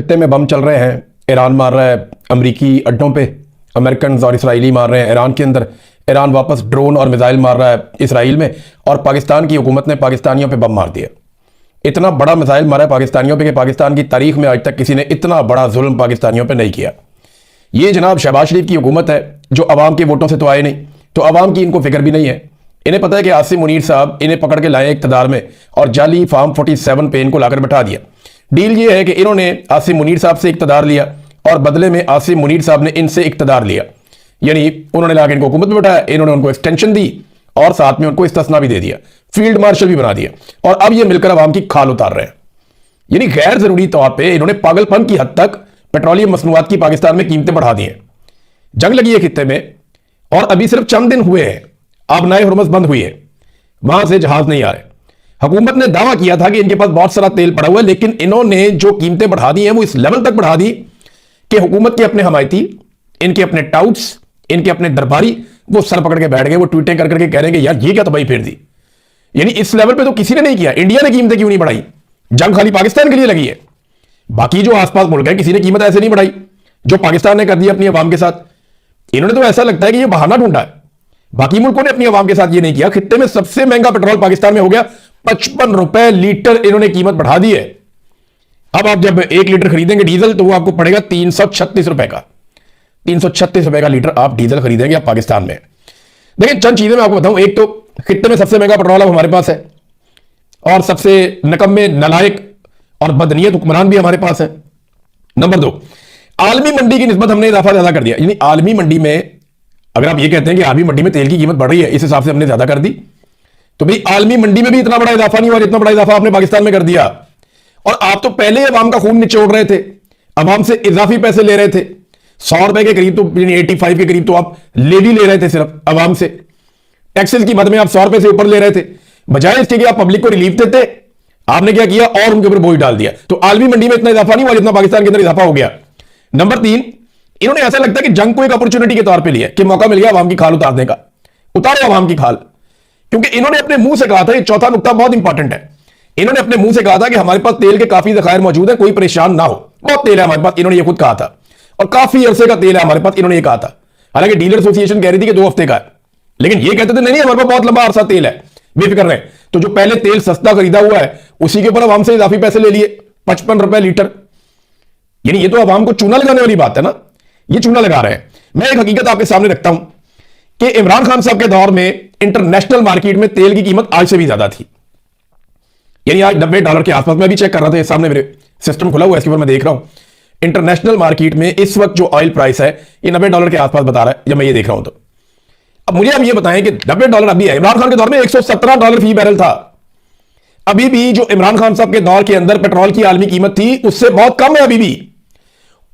खत्ते में बम चल रहे हैं, ईरान मार रहा है अमरीकी अड्डों पे, अमेरिकन और इसराइली मार रहे हैं ईरान के अंदर, ईरान वापस ड्रोन और मिसाइल मार रहा है इसराइल में, और पाकिस्तान की हुकूमत ने पाकिस्तानियों पे बम मार दिया। इतना बड़ा मिसाइल मारा है पाकिस्तानियों पे कि पाकिस्तान की तारीख में आज तक किसी ने इतना बड़ा जुल्म पाकिस्तानियों पे नहीं किया। ये जनाब शहबाज शरीफ की हुकूमत है जो अवाम के वोटों से तो आए नहीं, तो अवाम की इनको फिक्र भी नहीं है। इन्हें पता है कि आसिम मुनीर साहब इन्हें पकड़ के लाए इक़्तिदार में और जाली फार्म 47 पे इनको लाकर बैठा दिया। डील ये है कि इन्होंने आसिम मुनीर साहब से इक़्तिदार लिया और बदले में आसिम मुनीर साहब ने इनसे इक़्तिदार लिया, यानी उन्होंने लाकर इनको हुकूमत में बैठाया, इन्होंने उनको एक्सटेंशन दी और साथ में उनको इस्तिस्ना भी दे दिया, फील्ड मार्शल भी बना दिया, और अब ये मिलकर अवाम की खाल उतार रहे हैं। यानी गैर जरूरी तौर पर इन्होंने पागलपन की हद तक पेट्रोलियम मसनूआत की पाकिस्तान में कीमतें बढ़ा दी हैं। जंग लगी है खित्ते में और अभी सिर्फ चंद दिन हुए हैं, अब नए हुरमस बंद हुई है, वहां से जहाज नहीं आ रहे। हुकूमत ने दावा किया था कि इनके पास बहुत सारा तेल पड़ा हुआ है, लेकिन इन्होंने जो कीमतें बढ़ा दी हैं वो इस लेवल तक बढ़ा दी कि हुकूमत के अपने हमायती, इनके अपने टाउट्स, इनके अपने दरबारी वो सर पकड़ के बैठ गए, वो ट्वीटें कर करके कह रहे हैं कि यार ये क्या तबाही फेर दी। यानी इस लेवल पे तो किसी ने नहीं किया। इंडिया ने कीमतें क्यों नहीं बढ़ाई? जंग खाली पाकिस्तान के लिए लगी है, बाकी जो आसपास मुल्क है किसी ने कीमत ऐसे नहीं बढ़ाई जो पाकिस्तान ने कर दी अपनी अवाम के साथ। इन्होंने तो ऐसा लगता है कि ये बहाना ढूंढा है, बाकी मुल्कों ने अपनी अवाम के साथ ये नहीं किया। खित्ते में सबसे महंगा पेट्रोल पाकिस्तान में हो गया 55 रुपए लीटर, इन्होंने कीमत बढ़ा दी है। अब आप जब 1 लीटर खरीदेंगे डीजल तो वो आपको पड़ेगा 336 रुपए का, 336 रुपए का लीटर आप डीजल खरीदेंगे आप पाकिस्तान में। देखिए चंद चीजें मैं आपको बताऊं, एक तो खित्ते में सबसे महंगा पेट्रोल अब हमारे पास है और सबसे नकम्मे नालायक और बदनीयत हुक्मरान भी हमारे पास है। नंबर 2, आलमी मंडी की निस्बत हमने इजाफा ज्यादा कर दिया। यानी आलमी मंडी में अगर आप ये कहते हैं कि आलमी मंडी में तेल की कीमत बढ़ रही है, इस हिसाब से हमने ज्यादा कर दी, तो भाई आलमी मंडी में भी इतना बड़ा इजाफा नहीं हुआ, इतना बड़ा इजाफा आपने पाकिस्तान में कर दिया। और आप तो पहले अवाम का खून निचोड़ रहे थे, अवाम से इजाफी पैसे ले रहे थे, 100 रुपए के करीब, तो 85 के करीब तो आप ले रहे थे सिर्फ अवाम से। टैक्सेस की मद में आप 100 रुपए से ऊपर ले रहे थे, बजाय इसके कि आप पब्लिक को रिलीफ देते, आपने क्या किया और उनके ऊपर बोझ डाल दिया। तो आलमी मंडी में इतना इजाफा नहीं हुआ जितना पाकिस्तान के अंदर इजाफा हो गया। नंबर 3, इन्होंने ऐसा लगता है कि जंग को एक अपॉर्चुनिटी के तौर पे लिया कि मौका मिल गया अवाम की खाल उतारने का। उतारे अवाम की खाल, क्योंकि इन्होंने अपने मुंह से कहा था, ये चौथा नुकता बहुत इंपॉर्टेंट है, इन्होंने अपने मुंह से कहा था कि हमारे पास तेल के काफी जखायर मौजूद है, कोई परेशान ना हो, बहुत तेल है हमारे पास, इन्होंने ये खुद कहा था, और काफी अरसे का तेल है हमारे पास, इन्होंने ये कहा था। हालांकि डीलर एसोसिएशन कह रही थी कि 2 हफ्ते का है, लेकिन ये कहते थे नहीं हमारे पास बहुत लंबा अरसा तेल है, बेफिक्र रहे। तो जो पहले तेल सस्ता खरीदा हुआ है उसी के ऊपर अवाम से इजाफी पैसे ले लिए, 55 रुपए लीटर। यानी ये तो अवाम को चूना लगाने वाली बात है ना, ये चूना लगा रहे हैं। मैं एक हकीकत आपके सामने रखता हूं कि इमरान खान साहब के दौर में इंटरनेशनल मार्केट में तेल की कीमत आज से भी ज्यादा थी। यानी आज $90 के आसपास, मैं भी चेक कर रहा था, सामने मेरे सिस्टम खुला हुआ है, इसके ऊपर मैं देख रहा हूं इंटरनेशनल मार्केट में इस वक्त जो ऑयल प्राइस है ये $90 के आसपास बता रहा है जब मैं ये देख रहा हूं। तो अब मुझे आप ये बताएं कि $90 अभी है, इमरान खान के दौर में $117 फी बैरल था। अभी भी जो इमरान खान साहब के दौर के अंदर पेट्रोल की आलमी कीमत थी उससे बहुत कम है। अभी भी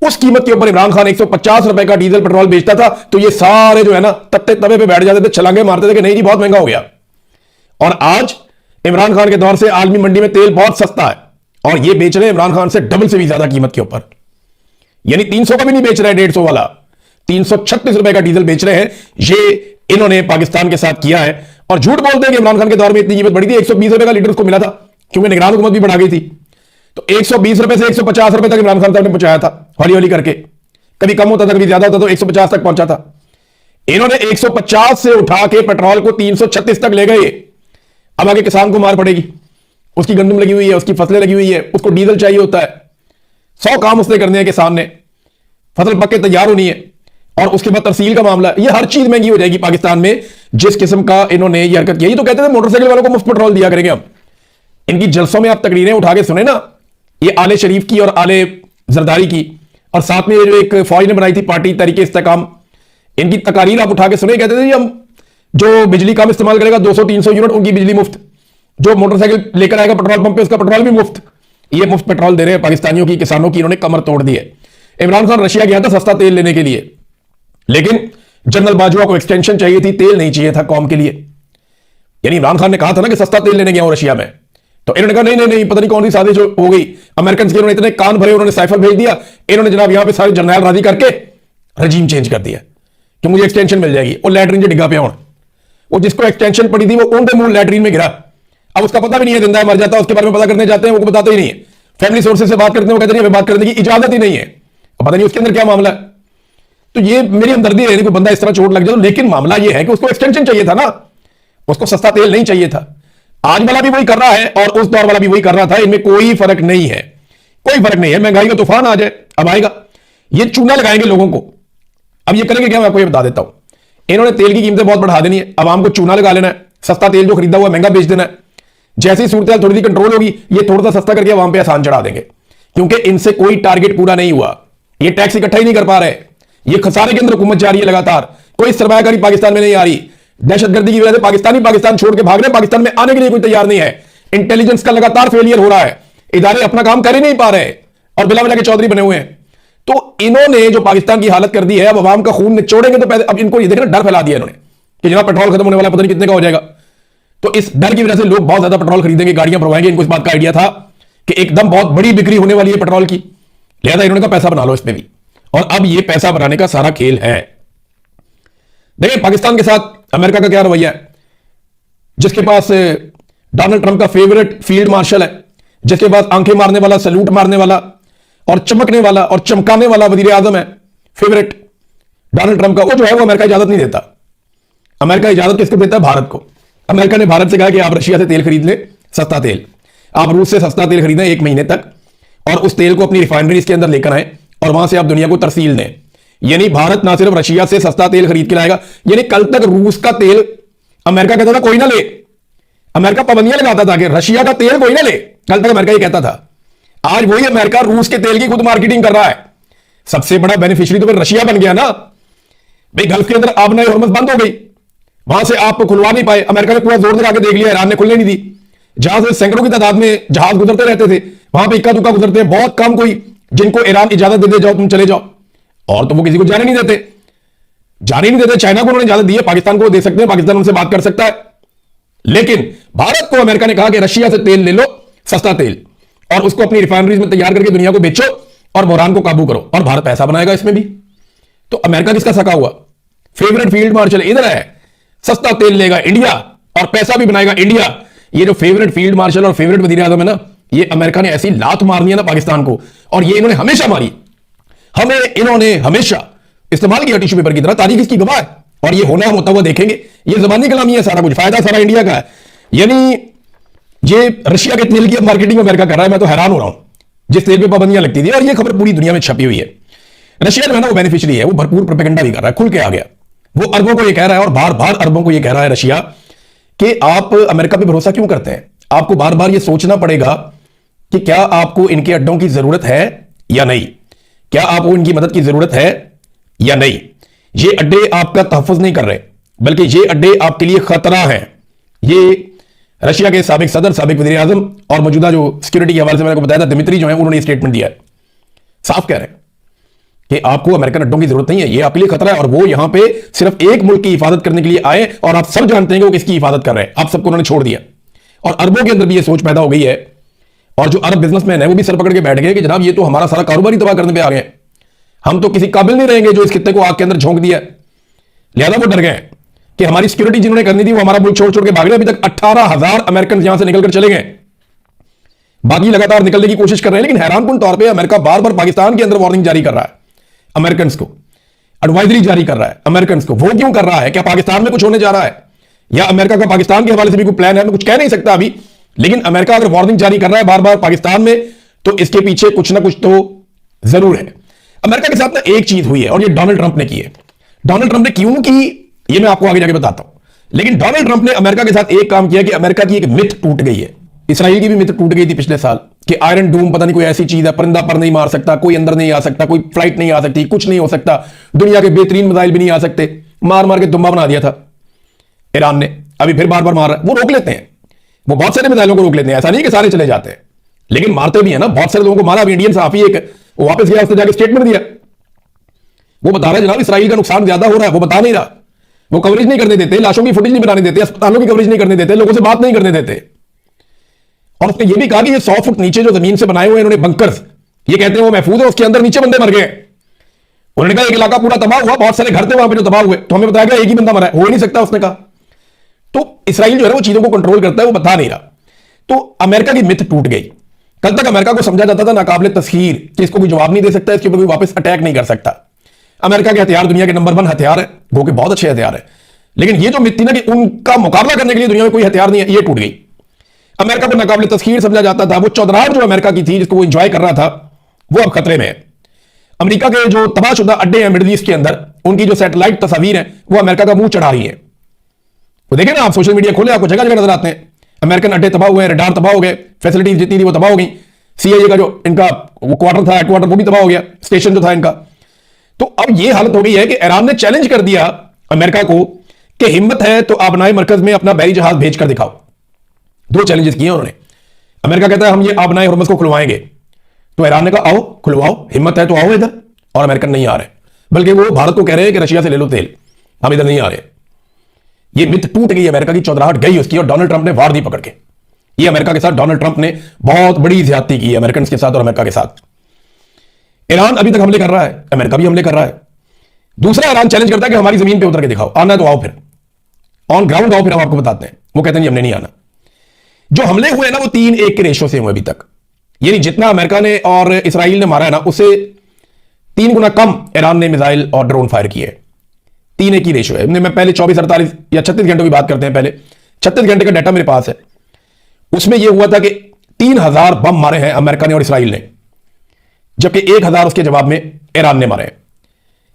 उस कीमत के ऊपर इमरान खान 150 रुपए का डीजल पेट्रोल बेचता था, तो ये सारे जो है ना तत्ते तवे पे बैठ जाते थे, छलांगे मारते थे कि नहीं जी बहुत महंगा हो गया। और आज इमरान खान के दौर से आलमी मंडी में तेल बहुत सस्ता है और ये बेच रहे हैं इमरान खान से डबल से भी ज्यादा कीमत के ऊपर। यानी 300 का भी नहीं बेच रहे हैं, 150 वाला, 336 रुपए का डीजल बेच रहे हैं। ये इन्होंने पाकिस्तान के साथ किया है और झूठ बोलते हैं कि इमरान खान के दौर में इतनी कीमत बढ़ी थी। 120 रुपए का लीटर उसको मिला था क्योंकि निगरान हुकूमत भी बढ़ा गई थी, तो 120 रुपए से 150 रुपए तक इमरान खान साहब ने पहुंचाया था, हौली हौली करके, कभी कम होता था कभी ज्यादा होता, तो 150 तक पहुंचा था। इन्होंने 150 से उठा के पेट्रोल को 336 तक ले गए। अब आगे किसान को मार पड़ेगी, उसकी गंदम लगी हुई है, उसकी फसलें लगी हुई है, उसको डीजल चाहिए होता है, 100 काम उसने करने हैं किसान ने, फसल पक के तैयार होनी है, और उसके बाद तरसील का मामला, ये हर चीज महंगी हो जाएगी पाकिस्तान में जिस किस्म का इन्होंने ये हरकत की। ये तो कहते थे मोटरसाइकिल वालों को मुफ्त पेट्रोल दिया करेंगे हम। इनकी जलसों में आप तकरीरें उठा के सुने ना, ये आले शरीफ की और आले जरदारी की, और साथ में ये जो एक फौज ने बनाई थी पार्टी तरीके इस्तेकाम, इनकी तकारीर आप उठा के सुने, कहते थे हम जो बिजली कम इस्तेमाल करेगा 200-300 यूनिट उनकी बिजली मुफ्त, जो मोटरसाइकिल लेकर आएगा पेट्रोल पंप पे उसका पेट्रोल भी मुफ्त। ये मुफ्त पेट्रोल दे रहे हैं पाकिस्तानियों की, किसानों की इन्होंने कमर तोड़ दी है। इमरान खान रशिया गया था सस्ता तेल लेने के लिए, लेकिन जनरल बाजवा को एक्सटेंशन चाहिए थी, तेल नहीं चाहिए था कौम के लिए। यानी इमरान खान ने कहा था ना कि सस्ता तेल लेने गया हूं रशिया में, तो इन्होंने कहा नहीं नहीं, पता नहीं कौन सी साजिश हो गई, अमेरिकन के इन्होंने इतने कान भरे, उन्होंने साइफर भेज दिया, इन्होंने जनाब यहां पे सारे जर्नल राजी करके रजीम चेंज कर दिया कि मुझे एक्सटेंशन मिल जाएगी। वो लैटरीन से डिगा पे हूं, वो जिसको एक्सटेंशन पड़ी थी वो उनके मुंह लैटरीन में गिरा, अब उसका पता भी नहीं है, जिंदा है मर जाता है, उसके बारे में पता करने जाते हैं वो बताते ही नहीं है, फैमिली सोर्सेज से बात करते हैं, वो कहते हैं हमें बात करने की इजाजत ही नहीं है। अब पता नहीं उसके अंदर क्या मामला है। तो ये मेरी हमदर्दी है, कोई बंदा इस तरह चोट लग जाए। लेकिन मामला ये है कि उसको एक्सटेंशन चाहिए था ना, उसको सस्ता तेल नहीं चाहिए था। आज वाला भी वही कर रहा है और उस दौर वाला भी वही कर रहा था, इनमें कोई फर्क नहीं है, कोई फर्क नहीं है। महंगाई का तूफान आ जाए, अब आएगा, ये चूना लगाएंगे लोगों को। अब ये करेंगे क्या, मैं आपको ये बता देता हूं। इन्होंने तेल की कीमतें बहुत बढ़ा देनी है, आवाम को चूना लगा लेना है, सस्ता तेल जो खरीदा हुआ महंगा बेच देना है। जैसी सूरत थोड़ी सी कंट्रोल होगी, ये थोड़ा सा सस्ता करके आवाम पे आसान चढ़ा देंगे, क्योंकि इनसे कोई टारगेट पूरा नहीं हुआ। ये टैक्स इकट्ठा ही नहीं कर पा रहे, ये खसारे के अंदर हुकूमत जा रही है लगातार। कोई सरमायाकारी पाकिस्तान में नहीं आ रही, दहशतगर्दी की वजह से पाकिस्तान छोड़ के भाग रहे, पाकिस्तान में आने के लिए कोई तैयार नहीं है। इंटेलिजेंस का लगातार फेलियर हो रहा है, इदारे अपना काम कर ही नहीं पा रहे और बिला वजह के चौधरी बने हुए हैं। तो इन्होंने जो पाकिस्तान की हालत कर दी है, अब अवाम का खून निचोड़ेंगे तो पहले, अब इनको ये देखना डर फैला दिया इन्होंने कि जनाब पेट्रोल खत्म होने वाला, पता नहीं कितने का हो जाएगा। तो इस डर की वजह से लोग बहुत ज्यादा पेट्रोल खरीदेंगे, गाड़ियां भरवाएंगे। इनको इस बात का आइडिया था कि एकदम बहुत बड़ी बिक्री होने वाली है पेट्रोल की, लिहाजा इन्होंने कहा पैसा बना लो इसमें भी। और अब ये पैसा बनाने का सारा खेल है। देखिए पाकिस्तान के साथ अमेरिका का क्या रवैया है, जिसके पास डोनाल्ड ट्रंप का फेवरेट फील्ड मार्शल है, जिसके पास आंखें मारने वाला, सैल्यूट मारने वाला और चमकने वाला और चमकाने वाला वजीर आजम है फेवरेट डोनाल्ड ट्रंप का, वो जो है वो अमेरिका इजाजत नहीं देता। अमेरिका इजाजत किसको देता है? भारत को। अमेरिका ने भारत से कहा कि आप रशिया से तेल खरीद ले, सस्ता तेल, आप रूस से सस्ता तेल खरीदें 1 महीने तक, और उस तेल को अपनी रिफाइनरीज के अंदर लेकर आए और वहां से आप दुनिया को तरसील दें। यानी भारत ना सिर्फ रशिया से सस्ता तेल खरीद के लाएगा, यानी कल तक रूस का तेल अमेरिका कहता था कोई ना ले, अमेरिका पाबंदियां लगाता था कि रशिया का तेल कोई ना ले, कल तक अमेरिका ये कहता था। आज वही अमेरिका रूस के तेल की खुद मार्केटिंग कर रहा है। सबसे बड़ा बेनिफिशियरी तो फिर रशिया बन गया ना भाई। गल्फ के अंदर आबना हरमज बंद हो गई, वहां से आप खुलवा नहीं पाए, अमेरिका ने पूरा जोर लगा के देख लिया, ईरान ने खुलने नहीं दी। जहां से सैकड़ों की तादाद में जहाज गुजरते रहते थे, वहां पे इक्का दुक्का गुजरते हैं, बहुत कम कोई जिनको ईरान इजाजत दे दे जाओ तुम चले जाओ, और तो वो किसी को जाने नहीं देते, जाने नहीं देते। चाइना को उन्होंने इजाजत दी है, पाकिस्तान को दे सकते हैं, पाकिस्तान उनसे बात कर सकता है। लेकिन भारत को अमेरिका ने कहा कि रशिया से तेल ले लो, सस्ता तेल, और उसको अपनी रिफाइनरीज में तैयार करके दुनिया को बेचो और बहरान को काबू करो, और भारत पैसा बनाएगा इसमें भी। तो अमेरिका किसका सका हुआ? फेवरेट फील्ड मार्शल इधर है, सस्ता तेल लेगा इंडिया और पैसा भी बनाएगा इंडिया। ये जो फेवरेट फील्ड मार्शल और फेवरेट वजीर आजम है ना, ये अमेरिका ने ऐसी लात मारनी है ना पाकिस्तान को, और ये इन्होंने हमेशा मारी, हमें इन्होंने हमेशा इस्तेमाल किया टिश्यू पेपर की तरह। तारीख इसकी गवाह है, और ये होना होता हुआ देखेंगे। ये जबानी कलामी है, सारा कुछ फायदा सारा इंडिया का है। यानी ये रशिया के तेल की मार्केटिंग अमेरिका कर रहा है। मैं तो हैरान हो रहा हूं, जिस तेल पे पाबंदियां लगती थी, और ये खबर पूरी दुनिया में छपी हुई है। रशिया जो है ना वो बेनिफिशियरी है, वो भरपूर प्रोपेगेंडा भी कर रहा है, खुल के आ गया। वो अरबों को ये कह रहा है, और बार बार अरबों को ये कह रहा है रशिया कि आप अमेरिका पे भरोसा क्यों करते हैं? आपको बार बार ये सोचना पड़ेगा कि क्या आपको इनके अड्डों की जरूरत है या नहीं, क्या आपको इनकी मदद की जरूरत है या नहीं। ये अड्डे आपका तहफ़्फ़ुज़ नहीं कर रहे, बल्कि ये अड्डे आपके लिए खतरा है। ये रशिया के साबिक सदर, साबिक वज़ीर आज़म और मौजूदा जो सिक्योरिटी के हवाले से मैंने को बताया था दिमित्री जो है, उन्होंने स्टेटमेंट दिया है, साफ कह रहे हैं कि आपको अमेरिकन अड्डों की जरूरत नहीं है, ये आपके लिए खतरा है। और वो यहां पे सिर्फ एक मुल्क की हिफाजत करने के लिए आए, और आप सब जानते हैं कि वो किसकी हिफाजत कर रहे हैं। आप सबको उन्होंने छोड़ दिया, और अरबों के अंदर भी ये सोच पैदा हो गई है, और जो अरब बिजनेसमैन है वो भी सर पकड़ के बैठ गए कि जनाब ये तो हमारा सारा कारोबार ही तबाह करने पे आ गए, हम तो किसी काबिल नहीं रहेंगे जो इस खित्ते को आग के अंदर झोंक दिया। लिहाजा वो डर गए कि हमारी सिक्योरिटी जिन्होंने करनी थी वो हमारा मुल्क छोड़ छोड़ के भाग रहे। अभी तक 18,000 अमेरिकन यहां से निकलकर चले गए, बाकी लगातार निकलने की कोशिश कर रहे हैं। लेकिन हैरानकुन तौर पर अमेरिका बार बार पाकिस्तान के अंदर वार्निंग जारी कर रहा है, अमेरिकन को एडवाइजरी जारी कर रहा है अमेरिकन को। वो क्यों कर रहा है? क्या पाकिस्तान में कुछ होने जा रहा है, या अमेरिका का पाकिस्तान के हवाले से भी कोई प्लान है? मैं कुछ कह नहीं सकता अभी, लेकिन अमेरिका अगर वार्निंग जारी कर रहा है बार बार पाकिस्तान में, तो इसके पीछे कुछ ना कुछ तो जरूर है। अमेरिका के साथ ना एक चीज हुई है, और ये डोनाल्ड ट्रंप ने की है। डोनाल्ड ट्रंप ने क्यों की ये मैं आपको आगे जाके बताता हूं, लेकिन डोनाल्ड ट्रंप ने अमेरिका के साथ एक काम किया कि अमेरिका की एक मिथ टूट गई है। इसराइल की भी मिथ टूट गई थी पिछले साल कि आयरन डूम पता नहीं कोई ऐसी चीज है, परिंदा पर नहीं मार सकता, कोई अंदर नहीं आ सकता, कोई फ्लाइट नहीं आ सकती, कुछ नहीं हो सकता, दुनिया के बेहतरीन मिसाइल भी नहीं आ सकते। मार मार के दुम्बा बना दिया था ईरान ने, अभी फिर बार बार मार रहा है। वो रोक लेते हैं, वो बहुत सारे मिसाइलों को रोक लेते हैं, ऐसा नहीं कि सारे चले जाते हैं, लेकिन मारते भी है ना। बहुत सारे लोगों को मारा। अभी इंडियन सहाफी एक वो वापस गया, उसने जाके स्टेटमेंट दिया, वो बता रहा है जनाब इसराइल का नुकसान ज्यादा हो रहा है। वो बता नहीं रहा, वो कवरेज नहीं करने देते, लाशों की फुटेज नहीं बनाने देते, अस्पतालों की कवरेज नहीं करने देते, लोगों से बात नहीं करने देते। और उसने ये भी कहा कि ये 100 फुट नीचे जो जमीन से बनाए हुए इन्होंने बंकर्स, ये कहते हैं वो महफूज है, उसके अंदर नीचे बंदे मर गए। उन्होंने कहा एक इलाका पूरा तबाह हुआ, बहुत सारे घर थे वहां पे जो तबाह हुए, तो हमें बताया गया एक ही बंदा मरा है, हो ही नहीं सकता उसने कहा। तो इसराइल जो है वो चीजों को कंट्रोल करता है, वो बता नहीं रहा। तो अमेरिका की मिथ टूट गई। कल तक अमेरिका को समझा जाता था नाकाबिले तस्खीर कि इसको कोई जवाब नहीं दे सकता, इसके ऊपर कोई वापस अटैक नहीं कर सकता। अमेरिका के हथियार दुनिया के नंबर 1 हथियार है, वो कि बहुत अच्छे हथियार है, लेकिन ये जो मिथ थी ना कि उनका मुकाबला करने के लिए दुनिया में कोई हथियार नहीं है, ये टूट गई। अमेरिका को नाकाबिले तस्खीर समझा जाता था, वो चौधराहट जो अमेरिका की थी जिसको वो इंजॉय कर रहा था, वो अब खतरे में है। अमेरिका के जो तबाहशुदा अड्डे हैं मिडिल ईस्ट के अंदर, उनकी जो सैटेलाइट तस्वीर है वो अमेरिका का मुंह चढ़ा रही है। वो देखें ना आप, सोशल मीडिया खोले, आपको जगह जगह नजर आते हैं अमेरिकन अड्डे तबाह हुए, रडार तबाह हो गए, फैसिलिटीज जितनी थी वो तबाह हो गई, सीआईए का जो इनका वो क्वार्टर था, हेडक्वार्टर, वो भी तबाह हो गया, स्टेशन जो था इनका। तो अब ये हालत हो गई है कि ईरान ने चैलेंज कर दिया अमेरिका को कि हिम्मत है तो आबनाई मरकज में अपना बैरी जहाज भेजकर दिखाओ। 2 चैलेंजेस किए उन्होंने। अमेरिका कहता है हम ये आबनाई हुर्मुज़ को खुलवाएंगे, तो ईरान ने कहा आओ खुलवाओ, हिम्मत है तो आओ इधर। और अमेरिकन नहीं आ रहे, बल्कि वो भारत को कह रहे हैं कि रशिया से ले लो तेल, हम इधर नहीं आ रहे। ये मिथ टूट गई, अमेरिका की चौधराहट गई उसकी, और डोनाल्ड ट्रंप ने वार दी पकड़ के। ये अमेरिका के साथ डोनाल्ड ट्रंप ने बहुत बड़ी ज्यादती की है, अमेरिकन के साथ और अमेरिका के साथ। ईरान अभी तक हमले कर रहा है, अमेरिका भी हमले कर रहा है। दूसरा, ईरान चैलेंज करता है कि हमारी जमीन पे उतर के दिखाओ, आना है तो आओ, फिर ऑन ग्राउंड आओ, फिर हम आपको बताते हैं। वो कहते हैं हमने नहीं आना। जो हमले हुए ना वो 3-1 के रेशो से हुए अभी तक, यानी जितना अमेरिका ने और इसराइल ने मारा है ना, उससे 3 गुना कम ईरान ने मिसाइल और ड्रोन फायर किए। 3-1 की रेशो है। मैं पहले 24, 48 या 36 घंटों की बात करते हैं, पहले 36 घंटे का डाटा मेरे पास है। उसमें यह हुआ था कि 3000 बम मारे हैं अमेरिका ने और इसराइल ने, जबकि 1000 उसके जवाब में ईरान ने मारे हैं।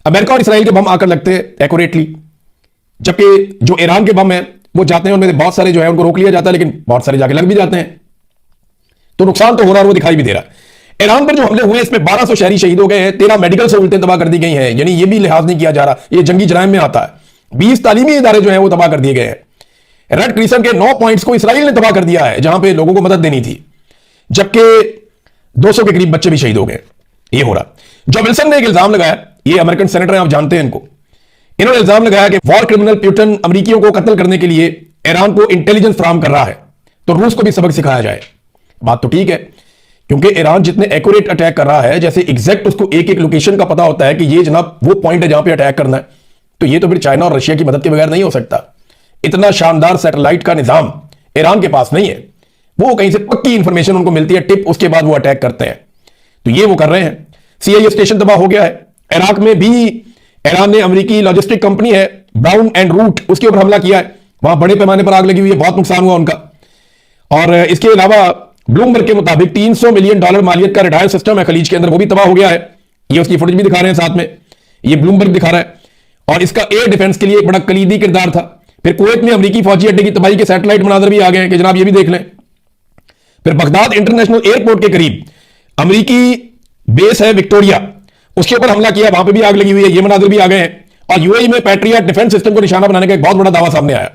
अमेरिका और इसराइल के बम आकर लगते हैं एक्यूरेटली, जबकि जो ईरान के बम है वो जाते हैं, उनमें बहुत सारे जो है उनको रोक लिया जाता है, लेकिन बहुत सारे जाके लग भी जाते हैं। तो नुकसान तो हो रहा है, वो दिखाई भी दे रहा है। ईरान पर जो हमले हुए इसमें 1200 शहरी शहीद हो गए हैं, 13 मेडिकल सहूलतें तबाह कर दी गई हैं, यानी ये भी लिहाज नहीं किया जा रहा, ये जंगी जराइम में आता है। 20 तालीमी इदारे जो हैं वो तबाह कर दिए गए हैं। रेड क्रिसेंट के 9 पॉइंट्स को इसराइल ने तबाह कर दिया है, जहां पे लोगों को मदद देनी थी, जबकि 200 के करीब बच्चे भी शहीद हो गए। ये हो रहा। जो विल्सन ने एक इल्जाम लगाया, ये अमेरिकन सेनेटर हैं, आप जानते हैं इनको, इन्होंने इल्जाम लगाया कि वॉर क्रिमिनल प्यूटन अमेरिकियों को कत्ल करने के लिए ईरान को इंटेलिजेंस फराहम कर रहा है, तो रूस को भी सबक सिखाया जाए। बात तो ठीक है, क्योंकि ईरान जितने एक्यूरेट अटैक कर रहा है, जैसे एग्जैक्ट उसको एक एक लोकेशन का पता होता है कि ये जनाब वो पॉइंट है जहां पे अटैक करना है, तो ये तो फिर चाइना और रशिया की मदद के बगैर नहीं हो सकता। इतना शानदार सैटेलाइट का निजाम ईरान के पास नहीं है, वो कहीं से पक्की इंफॉर्मेशन उनको मिलती है, टिप, उसके बाद वो अटैक करते हैं। तो ये वो कर रहे हैं। सीआईए स्टेशन तबाह हो गया है। इराक में भी ईरान ने अमेरिकी लॉजिस्टिक कंपनी है ब्राउन एंड रूट, उसके ऊपर हमला किया है, वहां बड़े पैमाने पर आग लगी हुई है, बहुत नुकसान हुआ उनका। और इसके अलावा ब्लूमबर्ग के मुताबिक $300 मिलियन मालियत का रडार सिस्टम है खलीज के अंदर, वो भी तबाह हो गया है। ये उसकी फुटेज भी दिखा रहे हैं साथ में, ये ब्लूमबर्ग दिखा रहा है। और इसका एयर डिफेंस के लिए एक बड़ा कलीदी किरदार था। फिर कुवैत में अमेरिकी फौजी अड्डे की तबाही के सैटेलाइट मनाजर भी आ गए हैं कि जनाब ये भी देख लें। फिर बगदाद इंटरनेशनल एयरपोर्ट के करीब अमेरिकी बेस है विक्टोरिया, उसके ऊपर हमला किया, वहां पे भी आग लगी हुई है, ये मनाजर भी आ गए हैं। और यूएई में पैट्रियट डिफेंस सिस्टम को निशाना बनाने का एक बहुत बड़ा दावा सामने आया।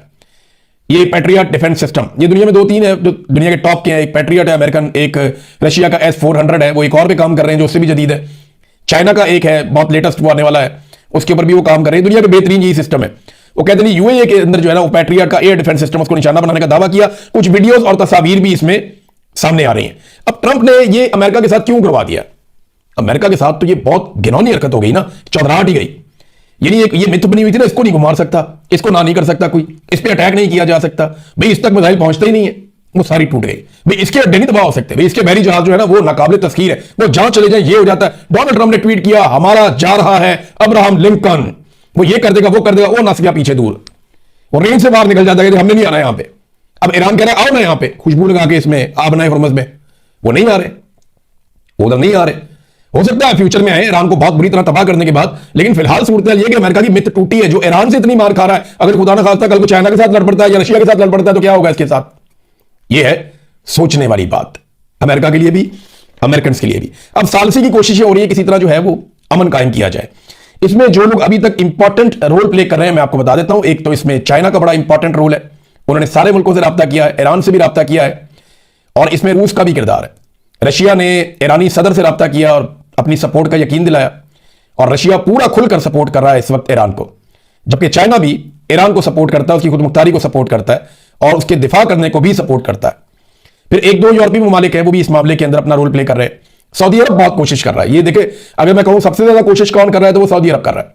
ये पैट्रियट डिफेंस सिस्टम, ये दुनिया में 2-3 है जो दुनिया के टॉप के हैं। एक पैट्रियट है अमेरिकन, एक रशिया का S-400 है, वो एक और पे काम कर रहे हैं जो उससे भी जदीद है। चाइना का एक है बहुत लेटेस्ट, वो आने वाला है, उसके ऊपर भी वो काम कर रहे हैं। दुनिया का बेहतरीन यही सिस्टम है। वो कहते हैं यूएई के अंदर जो है ना वो पैट्रियट का एयर डिफेंस सिस्टम, उसको निशाना बनाने का दावा किया। कुछ वीडियोस और तस्वीर भी इसमें सामने आ रही हैं। अब ट्रंप ने ये अमेरिका के साथ क्यों करवा दिया? अमेरिका के साथ तो ये बहुत घिनौनी हरकत हो गई ना, चौधराहट ही गई। यानी ये मिथ बनी हुई थी ना, इसको नहीं घुमा सकता, इसको ना नहीं कर सकता कोई, इस पर अटैक नहीं किया जा सकता, भाई इस तक मिसाइल पहुंचते ही नहीं है, वो सारी टूट गई। भाई इसके अड्डे नहीं तबाह हो सकते, भाई इसके बहरी जहाज जो है ना वो नाकाबिले तस्खीर है, वो जहां चले जाए ये हो जाता है। डोनाल्ड ट्रंप ने ट्वीट किया हमारा जा रहा है अब्राहम लिंकन, वो ये कर देगा वो कर देगा, वो नस गया पीछे दूर, वो रेंज से बाहर निकल जाता है कि हमने नहीं आना यहां पे। अब ईरान कह रहा है आओ ना यहां पे खुशबू लगा के इसमें आबनाए हुर्मुज़ में, वो नहीं आ रहे, उधर नहीं आ रहे। हो सकता है फ्यूचर में आए ईरान को बहुत बुरी तरह तबाह करने के बाद, लेकिन फिलहाल सूरत ये कि अमेरिका की मिथ टूटी है। जो ईरान से इतनी मार खा रहा है, अगर खुदा ना खास्ता कल को चाइना के साथ लड़ पड़ता है या रशिया के साथ लड़ पड़ता है तो क्या होगा इसके साथ? यह है सोचने वाली बात, अमेरिका के लिए भी, अमेरिकन के लिए भी। अब सालसी की कोशिशें हो रही है किसी तरह जो है वो अमन कायम किया जाए। इसमें जो लोग अभी तक इंपॉर्टेंट रोल प्ले कर रहे हैं मैं आपको बता देता हूं। एक तो इसमें चाइना का बड़ा इंपॉर्टेंट रोल है, उन्होंने सारे मुल्कों से रब्ता किया है, ईरान से भी रब्ता किया है, और इसमें रूस का भी किरदार है। रशिया ने ईरानी सदर से रब्ता किया और अपनी सपोर्ट का यकीन दिलाया, और रशिया पूरा खुलकर सपोर्ट कर रहा है इस वक्त ईरान को, जबकि चाइना भी ईरान को सपोर्ट करता है, उसकी खुदमुख्तारी को सपोर्ट करता है और उसके दिफा करने को भी सपोर्ट करता है। फिर 1-2 यूरोपीय ममालिक हैं वो भी इस मामले के अंदर अपना रोल प्ले कर रहे हैं। सऊदी अरब बहुत कोशिश कर रहा है। ये देखे, अगर मैं कहूं सबसे ज्यादा कोशिश कौन कर रहा है तो वो सऊदी अरब कर रहा है।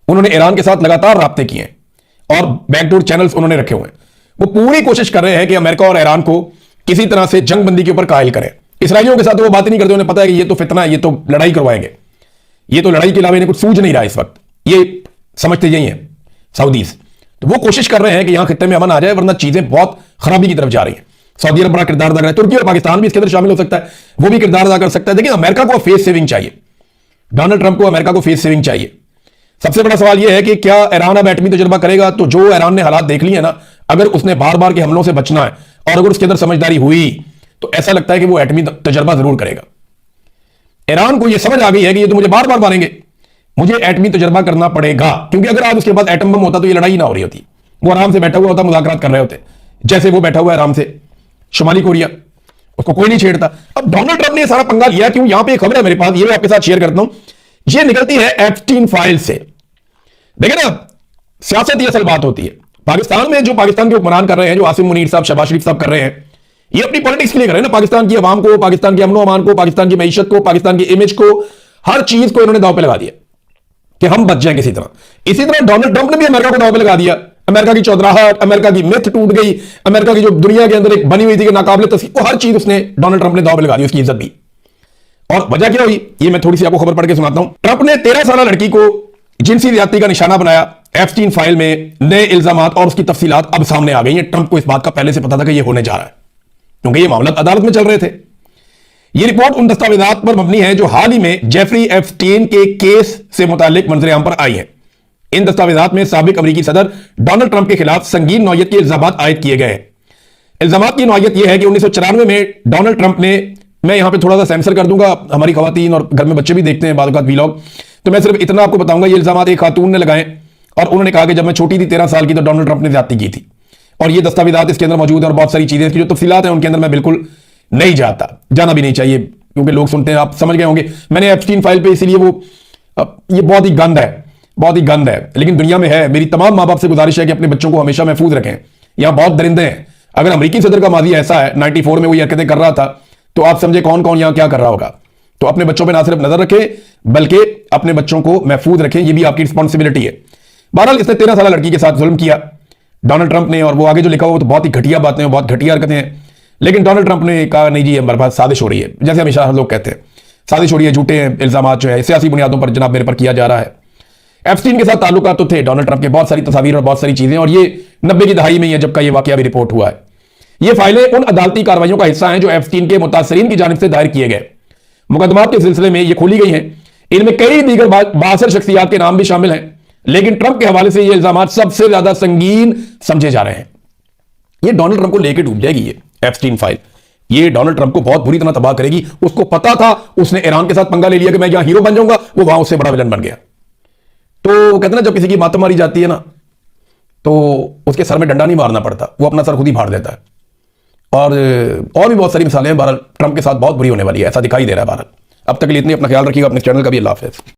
उन्होंने ईरान के साथ लगातार राब्ते किए हैं और बैकडोर चैनल्स उन्होंने रखे हुए हैं। वो पूरी कोशिश कर रहे हैं कि अमेरिका और ईरान को किसी तरह से जंगबंदी के ऊपर कायल करें। इसराइलियों के साथ तो वो बात नहीं करते, उन्हें पता है कि ये तो फितना है, ये तो लड़ाई करवाएंगे, ये तो लड़ाई के अलावा इन्हें कुछ सूझ नहीं रहा इस वक्त, ये समझते यही है सऊदीज। तो वो कोशिश कर रहे हैं कि यहां खित्ते में अमन आ जाए, वरना चीजें बहुत खराबी की तरफ जा रही हैं। सऊदी अरब बड़ा किरदार अदा कर रहा है, तुर्की और पाकिस्तान भी इसके अंदर शामिल हो सकता है, वो भी किरदार अदा कर सकता है। देखिए अमेरिका को फेस सेविंग चाहिए, डोनाल्ड ट्रंप को अमेरिका को फेस सेविंग चाहिए। सबसे बड़ा सवाल यह है कि क्या ईरान अब एटमी तजुर्बा करेगा? तो जो ईरान ने हालात देख लिए ना, अगर उसने बार बार के हमलों से बचना है और अगर उसके अंदर समझदारी हुई तो ऐसा लगता है कि वो एटमी तजुर्बा जरूर करेगा। ईरान को यह समझ आ गई है कि ये तो मुझे बार बार मारेंगे, मुझे एटमी तजुर्बा करना पड़ेगा, क्योंकि अगर आज उसके पास एटम बम होता तो ये लड़ाई ना हो रही होती, वो आराम से बैठा हुआ होता, मुज़ाकरात कर रहे होते, जैसे वो बैठा हुआ है आराम से शुमाली कोरिया, उसको कोई नहीं छेड़ता। अब डोनाल्ड ट्रंप ने ये सारा पंगा लिया क्यों? यहां पे एक खबर है मेरे पास, ये मैं आपके साथ शेयर करता हूं। ये निकलती है एप्स्टीन फाइल से। देखिए ना, सियासत ये असल बात होती है। पाकिस्तान में जो पाकिस्तान के हुक्मरान कर रहे हैं, जो आसिम मुनीर साहब, शहबाज शरीफ साहब कर रहे हैं, ये अपनी पॉलिटिक्स के लिए कर रहे हैं ना, पाकिस्तान की आवाम को, पाकिस्तान के अमनो अमान को, पाकिस्तान की मईशत को, पाकिस्तान की इमेज को, हर चीज को इन्होंने दांव पे लगा दिया कि हम बच जाएं किसी तरह। इसी तरह डोनाल्ड ट्रंप ने भी अमेरिका को दांव पे लगा दिया। अमेरिका की चौधराहट, अमेरिका की मिथ टूट गई, अमेरिका की जो दुनिया के अंदर एक बनी हुई थी कि नाकाबिले तस्लीम, वो हर चीज उसने डोनाल्ड ट्रंप ने दांव पे लगा दी, उसकी इज्जत भी। और वजह क्या हुई, ये मैं थोड़ी सी आपको खबर पढ़ के सुनाता हूं। ट्रंप ने 13 साल लड़की को जिनसी ज्यादती का निशाना बनाया। एप्स्टीन फाइल में नए इल्जामात और उसकी तफसीलात अब सामने आ गई हैं। ट्रंप को इस बात का पहले से पता था कि यह होने जा रहा है, क्योंकि ये मामला अदालत में चल रहे थे। यह रिपोर्ट उन दस्तावेजात पर मबनी है जो हाल ही में जेफरी एप्स्टीन के केस से मुतालिक मंजरेआम पर आई है। इन दस्तावेजात में साबिक अमेरिकी सदर डोनाल्ड ट्रंप के खिलाफ संगीन नौयत के इल्जामात आयद किए गए हैं। इल्जामात की नौयत यह है कि 1994 में डोनाल्ड ट्रंप ने, मैं यहां पे थोड़ा सा सेंसर कर दूंगा, हमारी खवातीन और घर में बच्चे भी देखते हैं बाद वीलॉग, तो मैं सिर्फ इतना आपको बताऊंगा। ये इल्जामात एक खातून ने लगाए और उन्होंने कहा कि जब मैं छोटी थी 13 साल की, तो डोनाल्ड ट्रंप ने ज्यादती की थी। और ये दस्तावेजात इसके अंदर मौजूद है और बहुत सारी चीजें, इसकी जो तफसीलात हैं उनके अंदर मैं बिल्कुल नहीं जाता, जाना भी नहीं चाहिए, क्योंकि लोग सुनते हैं, आप समझ गए होंगे। मैंने एप्स्टीन फाइल पे इसीलिए वो, ये बहुत ही गंद है, बहुत ही गंद है, लेकिन दुनिया में है। मेरी तमाम माँ बाप से गुजारिश है कि अपने बच्चों को हमेशा महफूज रखें। यहां बहुत दरिंदे हैं। अगर अमेरिकी सदर का माजी ऐसा है, 94 में वो हरकतें कर रहा था, तो आप समझे कौन कौन यहां क्या कर रहा होगा। तो अपने बच्चों पर ना सिर्फ नजर रखें बल्कि अपने बच्चों को महफूज रखें, यह भी आपकी रिस्पॉन्सिबिलिटी है। बहरहाल इसने 13 साल लड़की के साथ जुल्म किया डोनाल्ड ट्रंप ने, और वो आगे जो लिखा हुआ तो बहुत ही घटिया बातें हैं, बहुत घटिया हरकतें हैं। लेकिन डोनाल्ड ट्रंप ने कहा नहीं जी, हमारे पास साजिश हो रही है, जैसे हमेशा लोग कहते हैं साजिश हो रही है, झूठे इल्जामात जो है सियासी बुनियादों पर जनाब मेरे पर किया जा रहा है। एप्स्टीन के साथ ताल्लुकात तो थे डोनाल्ड ट्रंप के, बहुत सारी तस्वीर और बहुत सारी चीजें, और ये 90 की दहाई में ही है जबकि ये वाकया भी रिपोर्ट हुआ है। ये फाइलें उन अदालती कार्रवाइयों का हिस्सा हैं जो एप्स्टीन के मुतासरीन की जानिब से दायर किए गए मुकदमात के सिलसिले में ये खोली गई हैं। इनमें कई दीगर बासर शख्सियात के नाम भी शामिल हैं, लेकिन ट्रंप के हवाले से ये इल्जामात सबसे ज्यादा संगीन समझे जा रहे हैं। ये डोनाल्ड ट्रंप को लेकर डूब जाएगी, ये एप्स्टीन फाइल, ये डोनाल्ड ट्रंप को बहुत बुरी तरह तबाह करेगी। उसको पता था, उसने ईरान के साथ पंगा ले लिया कि मैं यहां हीरो बन जाऊंगा, वो वहां उससे बड़ा विलन बन गया। तो कहते ना, जब किसी की मातम मारी जाती है ना, तो उसके सर में डंडा नहीं मारना पड़ता, वो अपना सर खुद ही फाड़ देता है। और भी बहुत सारी मिसालें हैं। बहरहाल ट्रंप के साथ बहुत बुरी होने वाली है, ऐसा दिखाई दे रहा है। बहरहाल अब तक के लिए इतनी, अपना ख्याल रखिएगा, अपने चैनल का भी अल्लाह हाफ़िज़।